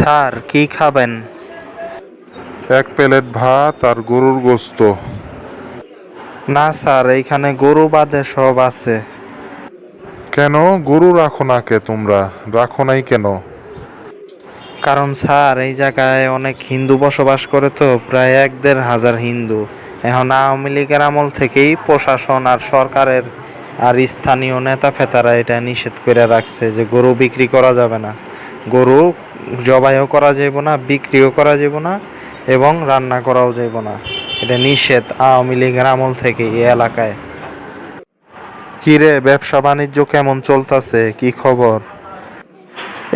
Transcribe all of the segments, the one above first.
Sir কি খাবেন? এক প্লেট ভাত আর গরুর গোস্ত। না স্যার, এইখানে গরু বাদে সব আছে। কেন গরু রাখো না কে তোমরা? রাখো নাই কেন? কারণ স্যার এই জায়গায় অনেক হিন্দু বসবাস করে, তো প্রায় 1-1.5 হাজার হিন্দু। এখন আওয়ামী লীগের আমল থেকেই প্রশাসন আর সরকারের আর স্থানীয় নেতা ফেতারা এটা নিষেধ করে রাখছে যে গরু বিক্রি করা যাবে না, গরু জবাইও করা যাবে না, বিক্রিও করা যাবে না এবং রান্না করাও যাবে না। এটা নিষেধ আওয়ামী লীগের আমল থেকে এই এলাকায়। কিরে, ব্যবসা বাণিজ্য কেমন চলতেছে? কি খবর?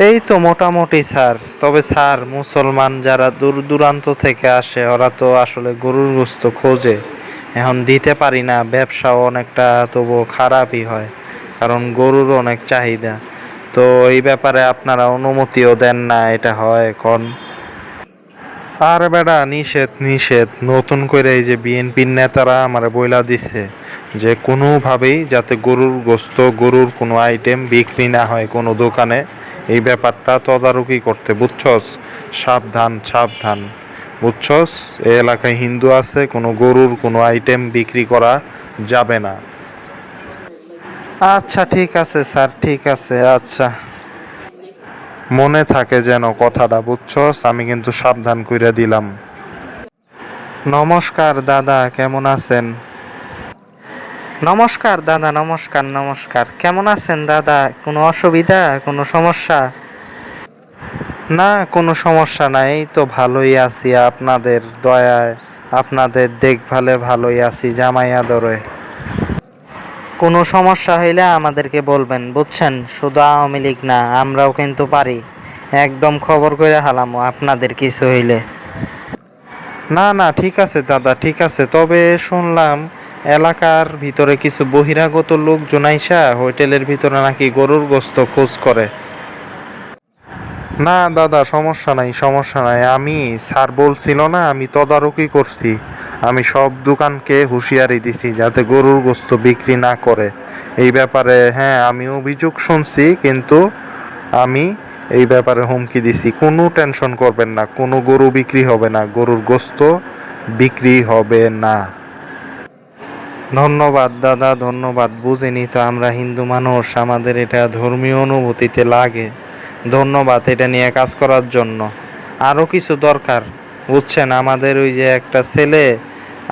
এই তো মোটামুটি স্যার। তবে স্যার মুসলমান যারা দূর দূরান্ত থেকে আসে ওরা তো আসলে গরুর গোশত খোঁজে, এখন দিতে পারি না, ব্যবসাও অনেকটা তবু খারাপই হয়, কারণ গরুর অনেক চাহিদা। তো এই ব্যাপারে আপনারা অনুমতিও দেন না, এটা হয় এখন। আরে বেটা, নিষেধ নিষেধ নতুন করে এই যে বিএনপির নেতারা আমার বইলা দিচ্ছে যে কোনোভাবেই যাতে গরুর গোশত, গরুর কোনো আইটেম বিক্রি না হয় কোনো দোকানে, এই ব্যাপারটা তদারকি করতে, বুঝছস? সাবধান সাবধান, বুঝছস? এই এলাকায় হিন্দু আছে, কোনো গরুর কোনো আইটেম বিক্রি করা যাবে না। আচ্ছা ঠিক আছে স্যার, ঠিক আছে, আচ্ছা। মনে থাকে যেন কথাটা, বুঝছস? আমি কিন্তু সাবধান কইরা দিলাম। নমস্কার দাদা, কেমন আছেন? নমস্কার দাদা, নমস্কার নমস্কার। কেমন আছেন দাদা? কোনো অসুবিধা, কোনো সমস্যা? না, কোনো সমস্যা নাই, এই তো ভালোই আছি আপনাদের দয়ায়, আপনাদের দেখভালে ভালোই আছি, জামাই আদরে। কোনো সমস্যা হইলে আমাদেরকে বলবেন, বুঝছেন? শুধু আওয়ামী লীগ না, আমরাও কিন্তু পারি, একদম খবর করে হালামো আপনাদের কিছু হইলে। না না, ঠিক আছে দাদা, ঠিক আছে। তবে শুনলাম এলাকার ভিতরে কিছু বহিরাগত লোকজন আইসা হোটেলের ভিতরে নাকি গরুর গোশত খোঁজ করে। না দাদা, সমস্যা নাই সমস্যা নাই, আমি স্যার বলছিল না, আমি তদারকি করছি। আমি সব দোকানকে হুঁশিয়ারি দিছি যাতে গরুর গোশত বিক্রি না করে। এই ব্যাপারে হ্যাঁ, আমি অভিযোগ শুনছি, কিন্তু আমি এই ব্যাপারে হুমকি দিছি, কোনো টেনশন করবেন না, কোনো গরু বিক্রি হবে না, গরুর গোশত বিক্রি হবে না। ধন্যবাদ দাদা, ধন্যবাদ। বুঝিনি তো আমরা হিন্দু মানুষ, আমাদের এটা ধর্মীয় অনুভূতিতে লাগে। ধন্যবাদ এটা নিয়ে কাজ করার জন্য। আরও কিছু দরকার, বুঝছেন? আমাদের ওই যে একটা ছেলে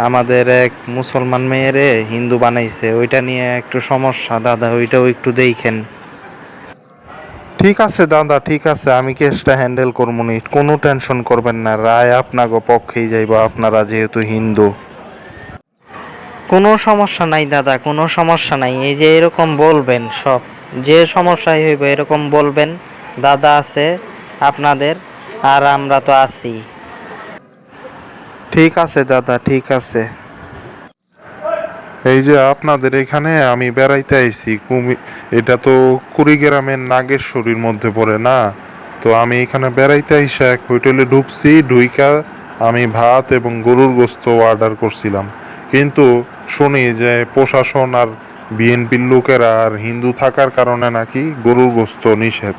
আমাদের এক মুসলমান মেয়েরে হিন্দু বানাইছে, ওইটা নিয়ে একটু সমস্যা দাদা, ওইটাও একটু দেখেন। ঠিক আছে দাদা, ঠিক আছে, আমি কেসটা হ্যান্ডেল করবো নি, কোনো টেনশন করবেন না, রায় আপনাকে পক্ষেই যাইব, আপনারা যেহেতু হিন্দু। কোনো সমস্যা নাই দাদা, কোনো সমস্যা নাই। এই যে এরকম বলবেন, সব যে সমস্যাই হইব এরকম বলবেন, দাদা আছে আপনাদের, আর আমরা তো আছি। ঠিক আছে দাদা, ঠিক আছে। এই যে আপনাদের এখানে আমি বেড়াইতে আইছি, এটা তো কুড়িগ্রামের নাগেশ্বরীর মধ্যে পড়ে না? তো আমি এখানে বেড়াইতে আইসা এক হোটেলে ঢুকছি, ঢুইকা আমি ভাত এবং গরুর গোশত অর্ডার করছিলাম, কিন্তু শুনি যে প্রশাসন আর বিএনপির লোকেরা আর হিন্দু থাকার কারণে নাকি গরুর গোশত নিষেধ।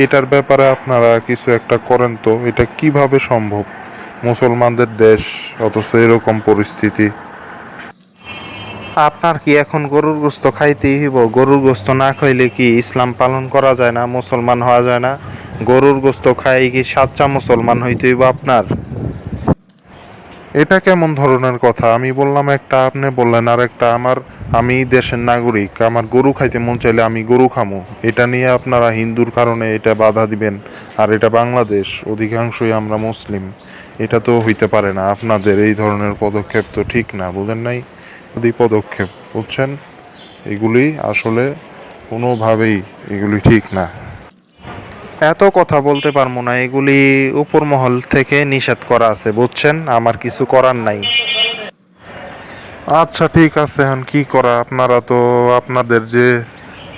এটার ব্যাপারে আপনারা কিছু একটা করেন তো, এটা কিভাবে সম্ভব? মুসলমানদের দেশ, অথচ এরকম পরিস্থিতি। আপনার কি এখন গরুর গোশত খাইতেই হইব? গরুর গোশত না খাইলে কি ইসলাম পালন করা যায় না, মুসলমান হওয়া যায় না? গরুর গোশত খাই কি সাচ্চা মুসলমান হইতে হইব আপনার? এটা কেমন ধরনের কথা? আমি বললাম একটা, আপনি বললেন আর একটা। আমি দেশের নাগরিক, আমার গরু খাইতে মন চাইলে আমি গরু খামো, এটা নিয়ে আপনারা হিন্দুর কারণে এটা বাধা দিবেন? আর এটা বাংলাদেশ, অধিকাংশই আমরা মুসলিম, এটা তো হইতে পারে না। আপনাদের এই ধরনের পদক্ষেপ তো ঠিক না, বুঝেন নাই? এই পদক্ষেপ, বুঝছেন, এগুলি আসলে কোনোভাবেই এগুলি ঠিক না। এত কথা বলতে পারবো না, এগুলি উপর মহল থেকে নিষেধ করা আছে, বুঝছেন? আমার কিছু করার নাই। আচ্ছা ঠিক আছে, এখন কি করা? আপনারা তো আপনাদের যে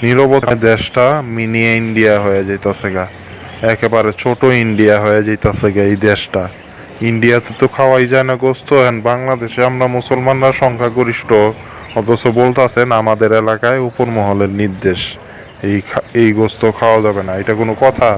নীরবতা, দেশটা মিনি ইন্ডিয়া হয়ে যাইতাছে গা, একেবারে ছোট ইন্ডিয়া হয়ে যাইতাছে গা এই দেশটা। ইন্ডিয়াতে তো খাওয়াই যায় না গোস্ত, এখন বাংলাদেশে আমরা মুসলমানরা সংখ্যাগরিষ্ঠ, অথচ বলতাছেন আমাদের এলাকায় উপর মহলের নির্দেশ এই গোস্ত খাওয়া যাবে না, এটা কোনো কথা?